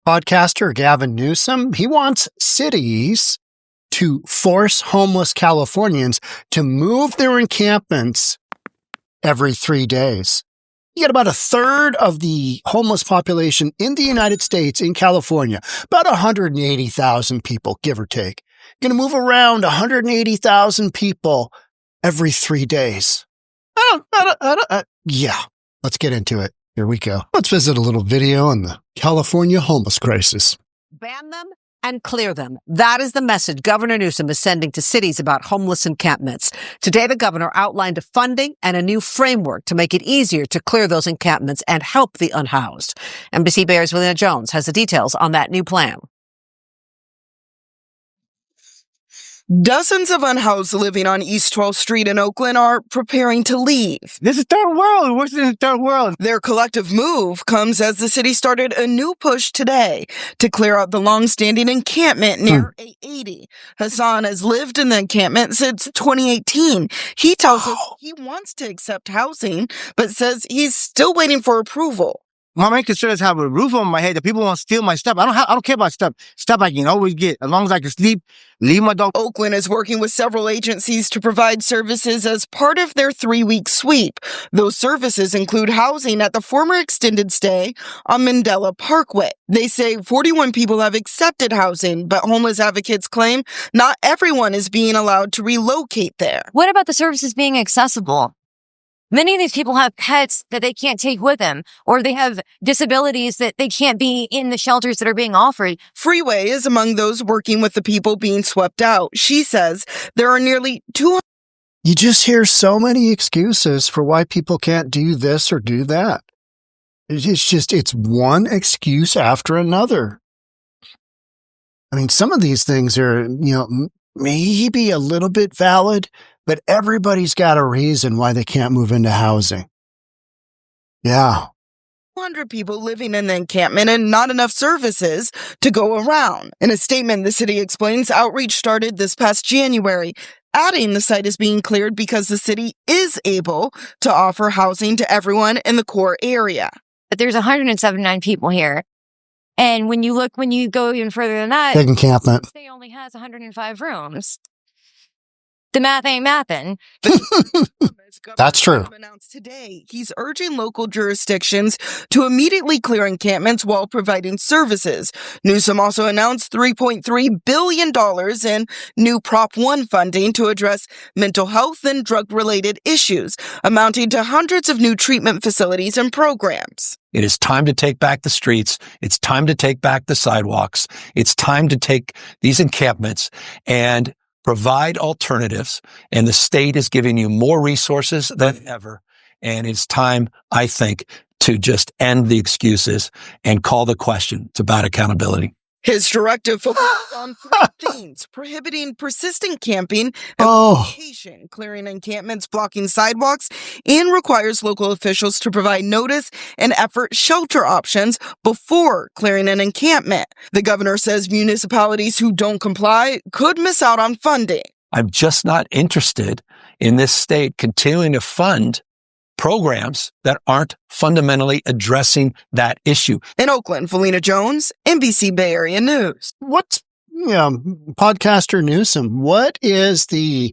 Podcaster Gavin Newsom, he wants cities to force homeless Californians to move their encampments every 3 days. You get about a third of the homeless population in the United States, in California, about 180,000 people, give or take. Going to move around 180,000 people every 3 days. Yeah, let's get into it. Here we go. Let's visit a little video on the California homeless crisis. Ban them and clear them. That is the message Governor Newsom is sending to cities about homeless encampments. Today, the governor outlined a funding and a new framework to make it easier to clear those encampments and help the unhoused. NBC Bayer's Valina Jones has the details on that new plan. Dozens of unhoused living on East 12th Street in Oakland are preparing to leave. This is third world. What's in the third world? Their collective move comes as the city started a new push today to clear out the long-standing encampment near 880. Hassan has lived in the encampment since 2018. He tells us he wants to accept housing, but says he's still waiting for approval. My main concern is have a roof on my head that people won't steal my stuff. I don't care about stuff. Stuff I can always get. As long as I can sleep, leave my dog. Oakland is working with several agencies to provide services as part of their 3-week sweep. Those services include housing at the former extended stay on Mandela Parkway. They say 41 people have accepted housing, but homeless advocates claim not everyone is being allowed to relocate there. What about the services being accessible? Many of these people have pets that they can't take with them, or they have disabilities that they can't be in the shelters that are being offered. Freeway is among those working with the people being swept out. She says there are nearly 200. You just hear so many excuses for why people can't do this or do that. It's one excuse after another. I mean, some of these things are, maybe a little bit valid, but everybody's got a reason why they can't move into housing. Yeah. 200 people living in the encampment and not enough services to go around. In a statement, the city explains outreach started this past January, adding the site is being cleared because the city is able to offer housing to everyone in the core area. But there's 179 people here. And when you go even further than that, big encampment. It only has 105 rooms. The math ain't mathing. That's true. Announced today, he's urging local jurisdictions to immediately clear encampments while providing services. Newsom also announced $3.3 billion in new Prop 1 funding to address mental health and drug-related issues, amounting to hundreds of new treatment facilities and programs. It is time to take back the streets. It's time to take back the sidewalks. It's time to take these encampments and provide alternatives, and the state is giving you more resources than ever. And it's time, I think, to just end the excuses and call the question. It's about accountability. His directive focuses on 3 themes: prohibiting persistent camping, vacation, clearing encampments, blocking sidewalks, and requires local officials to provide notice and effort shelter options before clearing an encampment. The governor says municipalities who don't comply could miss out on funding. I'm just not interested in this state continuing to fund programs that aren't fundamentally addressing that issue. In Oakland, Valina Jones, NBC Bay Area News. Podcaster Newsom, what is the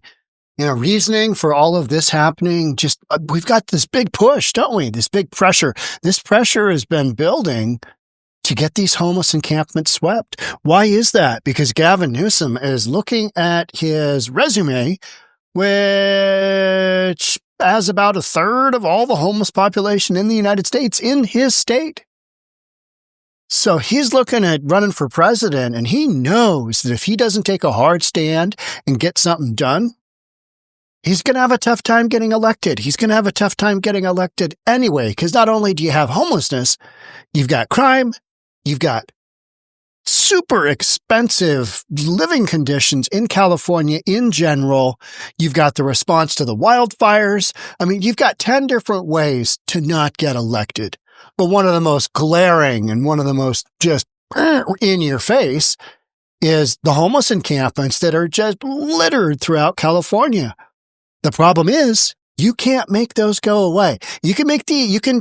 reasoning for all of this happening? Just we've got this big push, don't we? This big pressure. This pressure has been building to get these homeless encampments swept. Why is that? Because Gavin Newsom is looking at his resume, which has about a third of all the homeless population in the United States in his state. So he's looking at running for president, and he knows that if he doesn't take a hard stand and get something done, he's going to have a tough time getting elected. He's going to have a tough time getting elected anyway, because not only do you have homelessness, you've got crime, you've got super expensive living conditions in California in general. You've got the response to the wildfires. I mean, you've got 10 different ways to not get elected. But one of the most glaring and one of the most just in your face is the homeless encampments that are just littered throughout California. The problem is You can't make those go away. You can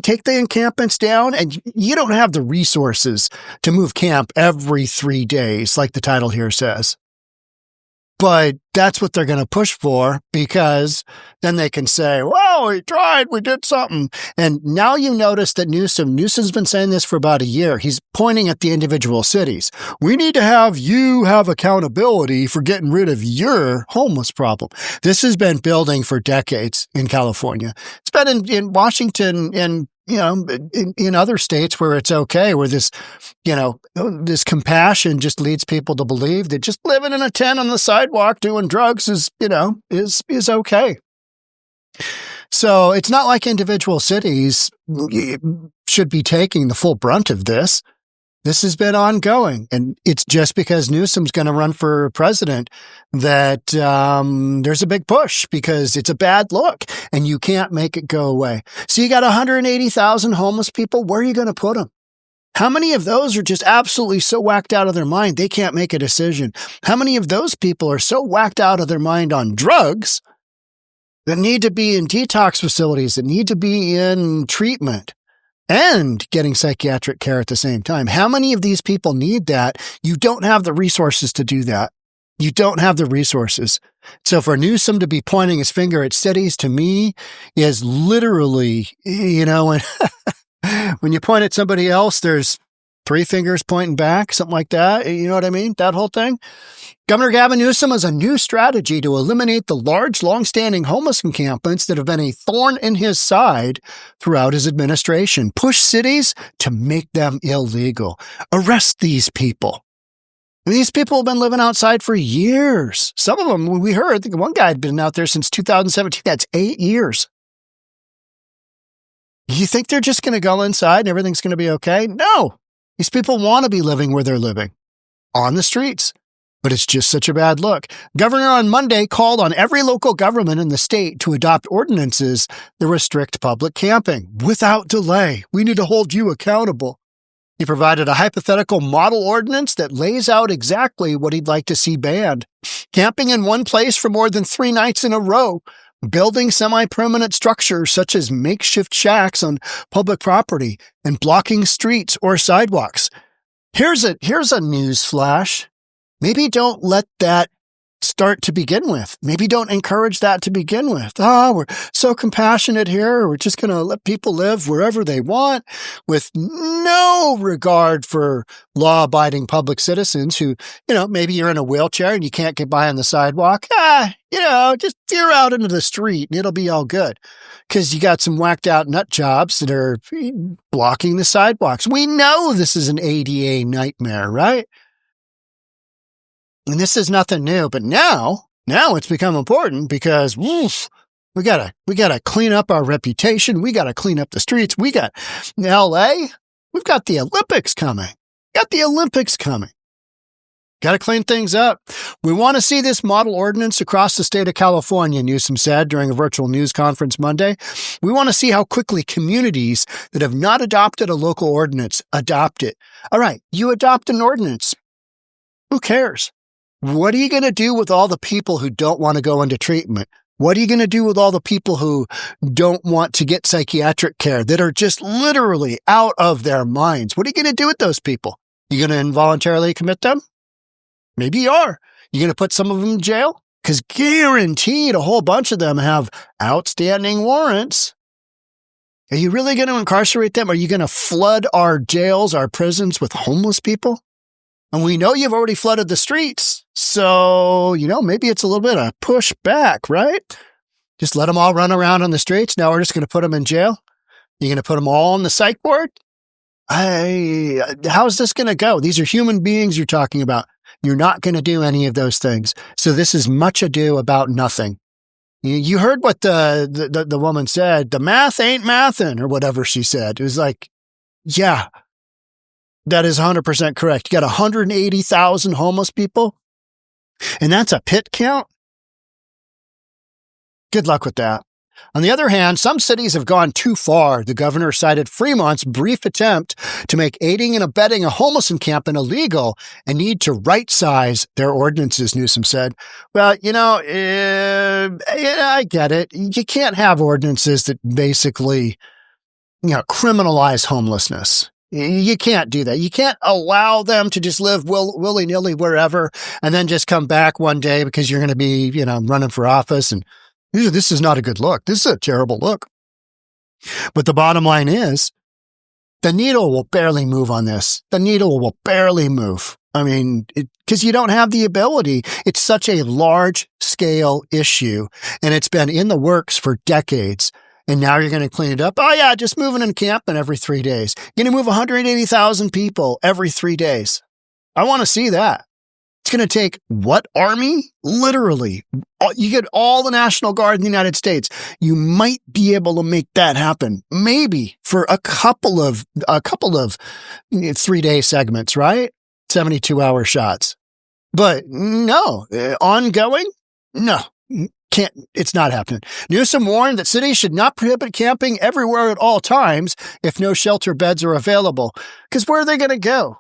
take the encampments down, and you don't have the resources to move camp every 3 days, like the title here says. But that's what they're going to push for, because then they can say, well, we tried, we did something. And now you notice that Newsom's been saying this for about a year. He's pointing at the individual cities. We need to have you have accountability for getting rid of your homeless problem. This has been building for decades in California. It's been in Washington and in other states where it's okay, where this compassion just leads people to believe that just living in a tent on the sidewalk doing drugs is okay. So it's not like individual cities should be taking the full brunt of this. This has been ongoing, and it's just because Newsom's going to run for president that there's a big push, because it's a bad look, and you can't make it go away. So you got 180,000 homeless people. Where are you going to put them? How many of those are just absolutely so whacked out of their mind they can't make a decision? How many of those people are so whacked out of their mind on drugs that need to be in detox facilities, that need to be in treatment and getting psychiatric care at the same time? How many of these people need that? You don't have the resources to do that. You don't have the resources. So for Newsom to be pointing his finger at cities, to me, is literally, when you point at somebody else, there's 3 fingers pointing back, something like that. You know what I mean? That whole thing. Governor Gavin Newsom has a new strategy to eliminate the large, long-standing homeless encampments that have been a thorn in his side throughout his administration. Push cities to make them illegal. Arrest these people. These people have been living outside for years. Some of them, we heard, I think one guy had been out there since 2017. That's 8 years. You think they're just going to go inside and everything's going to be okay? No. These people want to be living where they're living, on the streets. But it's just such a bad look. Governor on Monday called on every local government in the state to adopt ordinances that restrict public camping without delay. We need to hold you accountable. He provided a hypothetical model ordinance that lays out exactly what he'd like to see banned. Camping in one place for more than 3 nights in a row. Building semi-permanent structures such as makeshift shacks on public property and blocking streets or sidewalks. Here's a news flash. Maybe don't let that start to begin with. Maybe don't encourage that to begin with. We're so compassionate here. We're just going to let people live wherever they want with no regard for law-abiding public citizens who, maybe you're in a wheelchair and you can't get by on the sidewalk. Just veer out into the street and it'll be all good, because you got some whacked out nut jobs that are blocking the sidewalks. We know this is an ADA nightmare, right? And this is nothing new, but now it's become important, because we gotta clean up our reputation. We gotta clean up the streets. We got in LA. We've got the Olympics coming. Gotta clean things up. We want to see this model ordinance across the state of California, Newsom said during a virtual news conference Monday. We want to see how quickly communities that have not adopted a local ordinance adopt it. All right, you adopt an ordinance. Who cares? What are you going to do with all the people who don't want to go into treatment? What are you going to do with all the people who don't want to get psychiatric care, that are just literally out of their minds? What are you going to do with those people? You going to involuntarily commit them? Maybe you are. You going to put some of them in jail? Because guaranteed a whole bunch of them have outstanding warrants. Are you really going to incarcerate them? Are you going to flood our jails, our prisons with homeless people? And we know you've already flooded the streets. So, maybe it's a little bit of pushback, right? Just let them all run around on the streets. Now we're just going to put them in jail. You're going to put them all on the psych ward? How's this going to go? These are human beings you're talking about. You're not going to do any of those things. So this is much ado about nothing. You heard what the woman said. The math ain't mathin', or whatever she said. It was like, yeah, that is 100% correct. You got 180,000 homeless people, and that's a pit count? Good luck with that. On the other hand, some cities have gone too far. The governor cited Fremont's brief attempt to make aiding and abetting a homeless encampment illegal and need to right-size their ordinances, Newsom said. Well, I get it. You can't have ordinances that basically, criminalize homelessness. You can't do that. You can't allow them to just live willy-nilly wherever and then just come back one day because you're going to be, running for office and this is not a good look. This is a terrible look. But the bottom line is the needle will barely move on this. The needle will barely move. I mean, because you don't have the ability. It's such a large-scale issue, and it's been in the works for decades. And now you're going to clean it up. Oh, yeah, just move an encampment every 3 days. You're going to move 180,000 people every 3 days. I want to see that. It's going to take what army? Literally. You get all the National Guard in the United States. You might be able to make that happen. Maybe for a couple of 3-day segments, right? 72-hour shots. But no, ongoing? No. Can't, it's not happening. Newsom warned that cities should not prohibit camping everywhere at all times if no shelter beds are available. Because where are they going to go?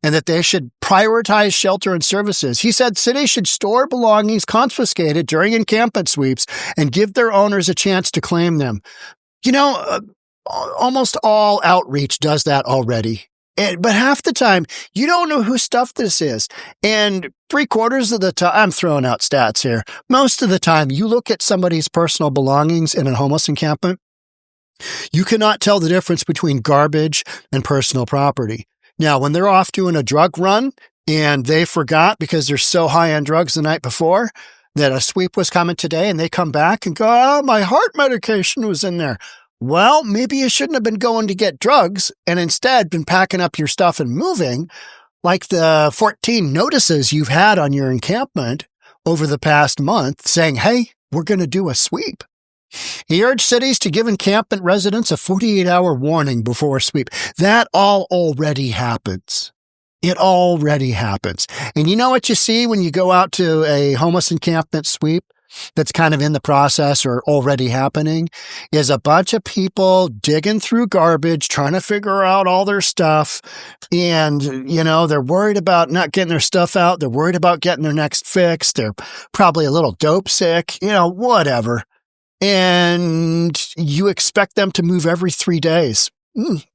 And that they should prioritize shelter and services. He said cities should store belongings confiscated during encampment sweeps and give their owners a chance to claim them. Almost all outreach does that already. But half the time, you don't know whose stuff this is. And 3/4 of the time, I'm throwing out stats here. Most of the time, you look at somebody's personal belongings in a homeless encampment, you cannot tell the difference between garbage and personal property. Now, when they're off doing a drug run and they forgot because they're so high on drugs the night before that a sweep was coming today and they come back and go, oh, my heart medication was in there. Well, maybe you shouldn't have been going to get drugs and instead been packing up your stuff and moving like the 14 notices you've had on your encampment over the past month saying, hey, we're going to do a sweep. He urged cities to give encampment residents a 48-hour warning before a sweep. That all already happens. It already happens. And you know what you see when you go out to a homeless encampment sweep that's kind of in the process or already happening is a bunch of people digging through garbage, trying to figure out all their stuff. And, they're worried about not getting their stuff out. They're worried about getting their next fix. They're probably a little dope sick, whatever. And you expect them to move every 3 days.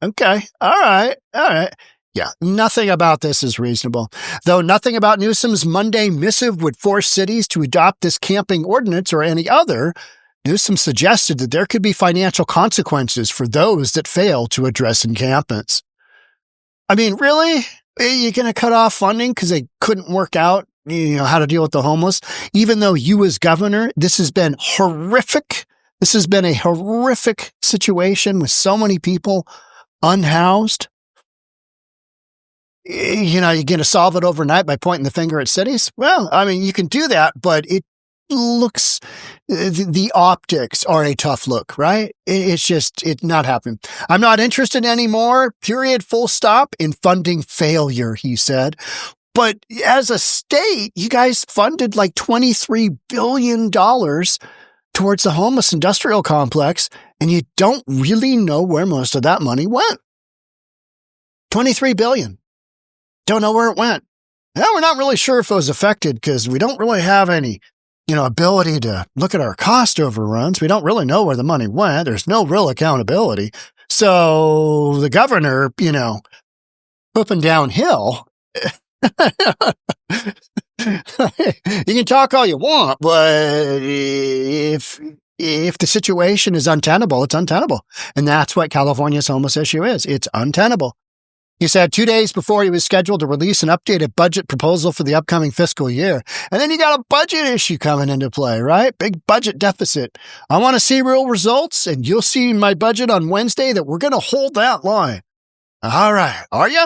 Okay. All right. Yeah, nothing about this is reasonable. Though nothing about Newsom's Monday missive would force cities to adopt this camping ordinance or any other, Newsom suggested that there could be financial consequences for those that fail to address encampments. I mean, really? You're going to cut off funding because they couldn't work out how to deal with the homeless? Even though you as governor, this has been horrific. This has been a horrific situation with so many people unhoused. You're going to solve it overnight by pointing the finger at cities? Well, I mean, you can do that, but it looks, the optics are a tough look, right? It's not happening. I'm not interested anymore, period, full stop, in funding failure, he said. But as a state, you guys funded like $23 billion towards the homeless industrial complex, and you don't really know where most of that money went. $23 billion. Don't know where it went. Well, we're not really sure if it was affected because we don't really have any, ability to look at our cost overruns. We don't really know where the money went. There's no real accountability. So the governor, whooping downhill. You can talk all you want, but if the situation is untenable, it's untenable. And that's what California's homeless issue is. It's untenable. He said 2 days before he was scheduled to release an updated budget proposal for the upcoming fiscal year. And then you got a budget issue coming into play, right? Big budget deficit. I want to see real results, and you'll see in my budget on Wednesday that we're going to hold that line. All right. Are you?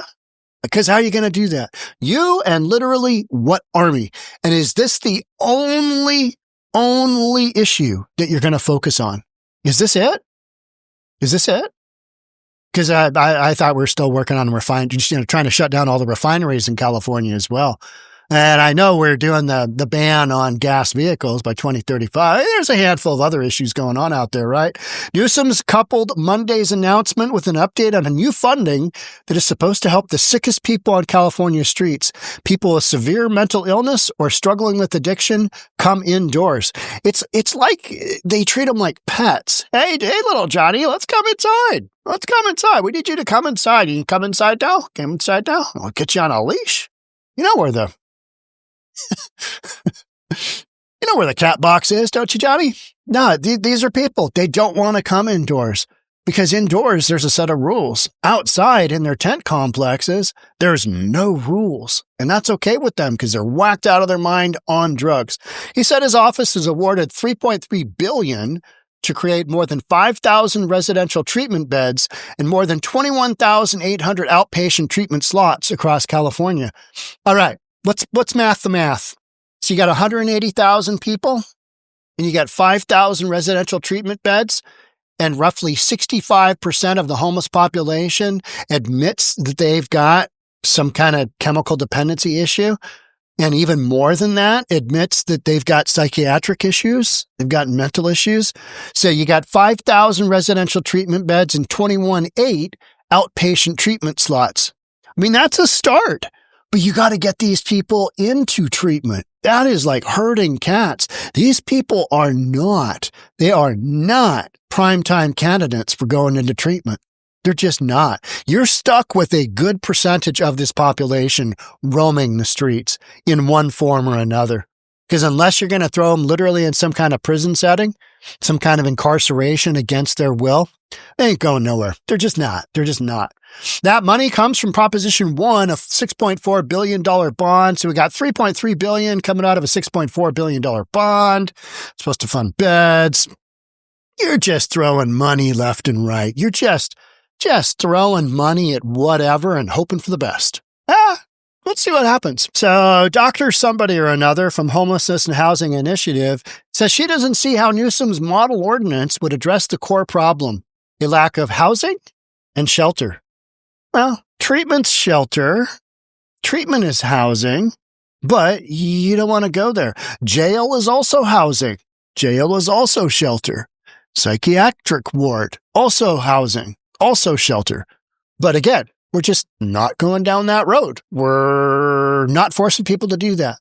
Because how are you going to do that? You and literally what army? And is this the only issue that you're going to focus on? Is this it? Is this it? Because I thought we were still working on trying to shut down all the refineries in California as well. And I know we're doing the ban on gas vehicles by 2035. There's a handful of other issues going on out there, right? Newsom's coupled Monday's announcement with an update on a new funding that is supposed to help the sickest people on California streets. People with severe mental illness or struggling with addiction come indoors. It's like they treat them like pets. Hey, little Johnny, let's come inside. Let's come inside. We need you to come inside. You can come inside now? Come inside now? I'll get you on a leash. You know where the cat box is, don't you, Johnny? No, these are people. They don't want to come indoors because indoors there's a set of rules. Outside in their tent complexes, there's no rules. And that's okay with them because they're whacked out of their mind on drugs. He said his office has awarded $3.3 billion to create more than 5,000 residential treatment beds and more than 21,800 outpatient treatment slots across California. All right. Let's math the math. So you got 180,000 people and you got 5,000 residential treatment beds and roughly 65% of the homeless population admits that they've got some kind of chemical dependency issue. And even more than that, admits that they've got psychiatric issues. They've got mental issues. So you got 5,000 residential treatment beds and 21,800 outpatient treatment slots. I mean, that's a start. But you got to get these people into treatment. That is like herding cats. These people are not primetime candidates for going into treatment. They're just not. You're stuck with a good percentage of this population roaming the streets in one form or another. Because unless you're going to throw them literally in some kind of prison setting, some kind of incarceration against their will, they ain't going nowhere. They're just not. That money comes from Proposition 1, a $6.4 billion bond. So we got $3.3 billion coming out of a $6.4 billion bond. It's supposed to fund beds. You're just throwing money left and right. You're just throwing money at whatever and hoping for the best. Let's see what happens. So Dr. Somebody or Another from Homelessness and Housing Initiative says she doesn't see how Newsom's model ordinance would address the core problem, a lack of housing and shelter. Well, treatment's shelter. Treatment is housing, but you don't want to go there. Jail is also housing. Jail is also shelter. Psychiatric ward, also housing, also shelter. But again, we're just not going down that road. We're not forcing people to do that.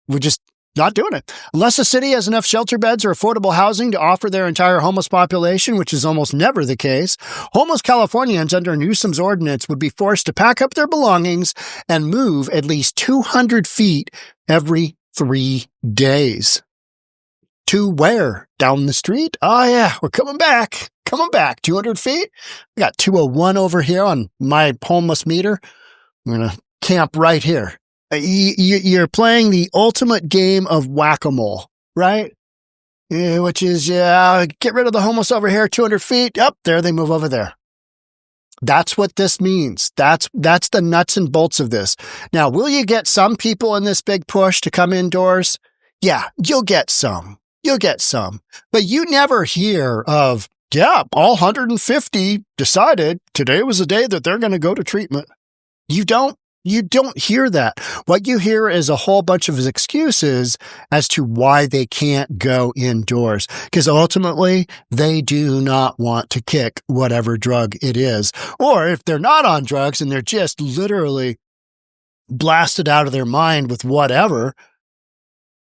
We're just not doing it. Unless a city has enough shelter beds or affordable housing to offer their entire homeless population, which is almost never the case, homeless Californians under Newsom's ordinance would be forced to pack up their belongings and move at least 200 feet every 3 days. To where? Down the street? Oh yeah, we're coming back. 200 feet. We got 201 over here on my homeless meter. I'm going to camp right here. You're playing the ultimate game of whack-a-mole, right? Which is, get rid of the homeless over here, 200 feet. Up there, they move over there. That's what this means. That's the nuts and bolts of this. Now, will you get some people in this big push to come indoors? Yeah, you'll get some. But you never hear of, all 150 decided today was the day that they're going to go to treatment. You don't hear that. What you hear is a whole bunch of excuses as to why they can't go indoors. Because ultimately, they do not want to kick whatever drug it is. Or if they're not on drugs and they're just literally blasted out of their mind with whatever,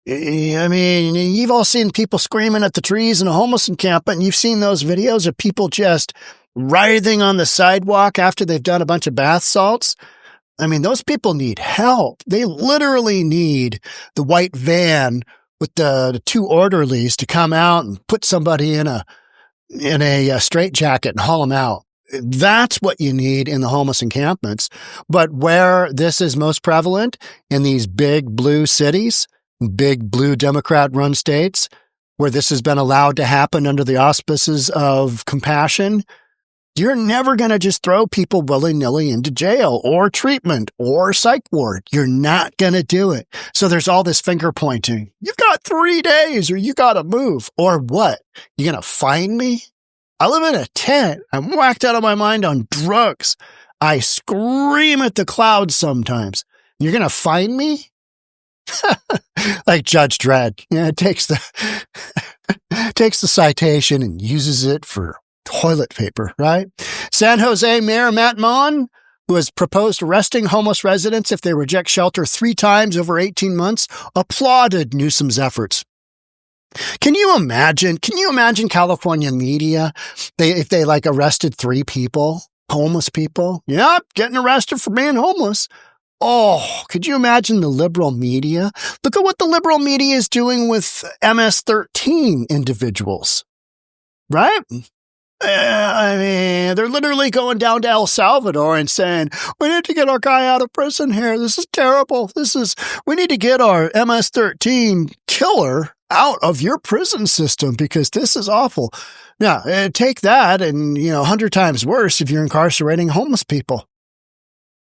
I mean, you've all seen people screaming at the trees in a homeless encampment, and you've seen those videos of people just writhing on the sidewalk after they've done a bunch of bath salts. I mean, those people need help. They literally need the white van with the two orderlies to come out and put somebody in a straitjacket and haul them out. That's what you need in the homeless encampments. But where this is most prevalent, in these big blue cities, big blue Democrat-run states, where this has been allowed to happen under the auspices of compassion, you're never going to just throw people willy-nilly into jail or treatment or psych ward. You're not going to do it. So there's all this finger pointing. You've got 3 days or you got to move. Or what? You going to find me? I live in a tent. I'm whacked out of my mind on drugs. I scream at the clouds sometimes. You're going to find me? Like Judge Dredd. Yeah, it takes the takes the citation and uses it for toilet paper, right? San Jose Mayor Matt Mon, who has proposed arresting homeless residents if they reject shelter 3 times over 18 months, applauded Newsom's efforts. Can you imagine California media? If they like arrested 3 people, homeless people? Yep, getting arrested for being homeless. Oh, could you imagine the liberal media? Look at what the liberal media is doing with MS-13 individuals, right? I mean, they're literally going down to El Salvador and saying, we need to get our guy out of prison here. This is terrible. We need to get our MS-13 killer out of your prison system because this is awful. Now, take that and, 100 times worse if you're incarcerating homeless people.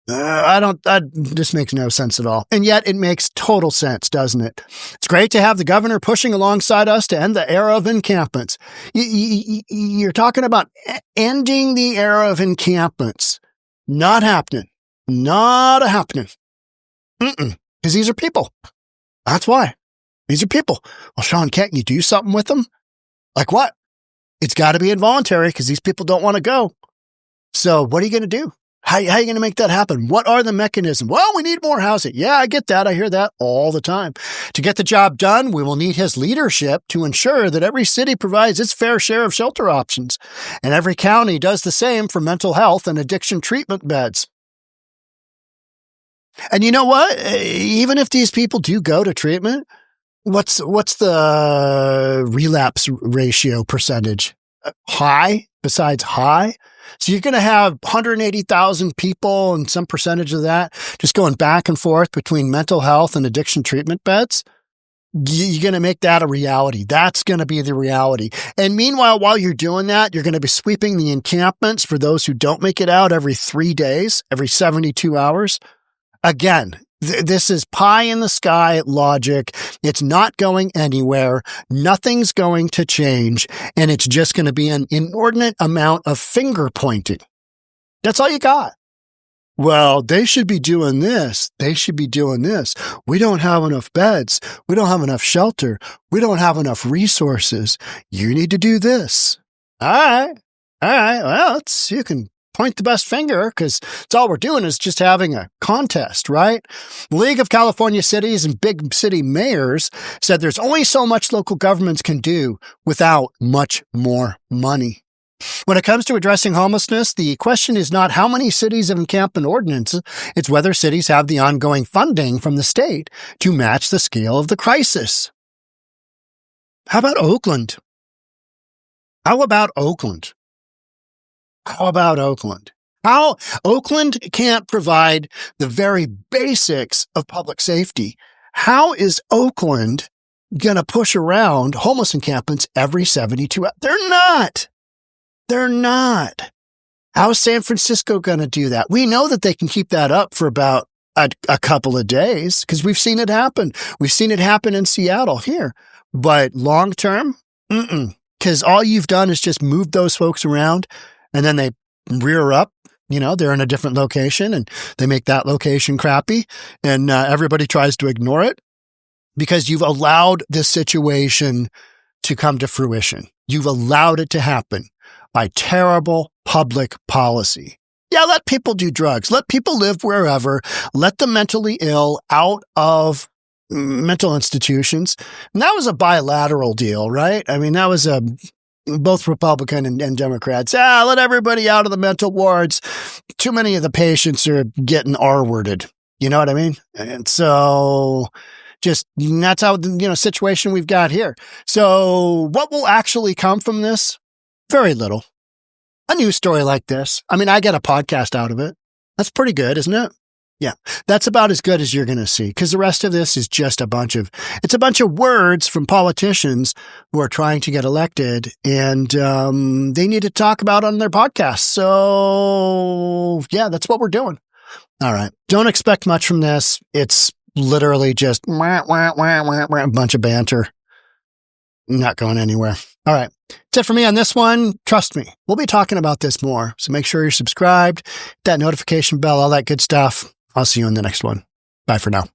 This makes no sense at all. And yet it makes total sense, doesn't it? It's great to have the governor pushing alongside us to end the era of encampments. You're talking about ending the era of encampments. Not happening. Not happening. Because these are people. That's why. These are people. Well, Sean, can't you do something with them? Like what? It's got to be involuntary because these people don't want to go. So what are you going to do? How are you going to make that happen? What are the mechanisms? Well, we need more housing. Yeah, I get that. I hear that all the time. To get the job done, we will need his leadership to ensure that every city provides its fair share of shelter options, and every county does the same for mental health and addiction treatment beds. And you know what? Even if these people do go to treatment, what's the relapse ratio percentage? High? Besides high? So you're going to have 180,000 people and some percentage of that just going back and forth between mental health and addiction treatment beds. You're going to make that a reality. That's going to be the reality. And meanwhile, while you're doing that, you're going to be sweeping the encampments for those who don't make it out every 3 days, every 72 hours. Again, this is pie in the sky logic. It's not going anywhere. Nothing's going to change. And it's just going to be an inordinate amount of finger pointing. That's all you got. Well, they should be doing this. They should be doing this. We don't have enough beds. We don't have enough shelter. We don't have enough resources. You need to do this. All right. Well, you can point the best finger because it's all we're doing is just having a contest, right? The League of California Cities and Big City Mayors said there's only so much local governments can do without much more money. When it comes to addressing homelessness, the question is not how many cities have encampment ordinances, it's whether cities have the ongoing funding from the state to match the scale of the crisis. How about Oakland? Oakland can't provide the very basics of public safety. How is Oakland going to push around homeless encampments every 72 hours? They're not. How's San Francisco going to do that? We know that they can keep that up for about a couple of days because we've seen it happen. We've seen it happen in Seattle here. But long term, because all you've done is just move those folks around and then they rear up. They're in a different location and they make that location crappy and everybody tries to ignore it because you've allowed this situation to come to fruition. You've allowed it to happen by terrible public policy. Yeah, let people do drugs. Let people live wherever. Let the mentally ill out of mental institutions. And that was a bilateral deal, right? I mean, that was both Republican and Democrats. Let everybody out of the mental wards. Too many of the patients are getting R-worded. You know what I mean? And so that's how, situation we've got here. So what will actually come from this? Very little. A news story like this. I mean, I get a podcast out of it. That's pretty good, isn't it? Yeah, that's about as good as you're going to see because the rest of this is just a bunch of words from politicians who are trying to get elected and they need to talk about on their podcast. So yeah, that's what we're doing. All right. Don't expect much from this. It's literally just a bunch of banter. Not going anywhere. All right. That's it for me on this one. Trust me, we'll be talking about this more. So make sure you're subscribed, hit that notification bell, all that good stuff. I'll see you in the next one. Bye for now.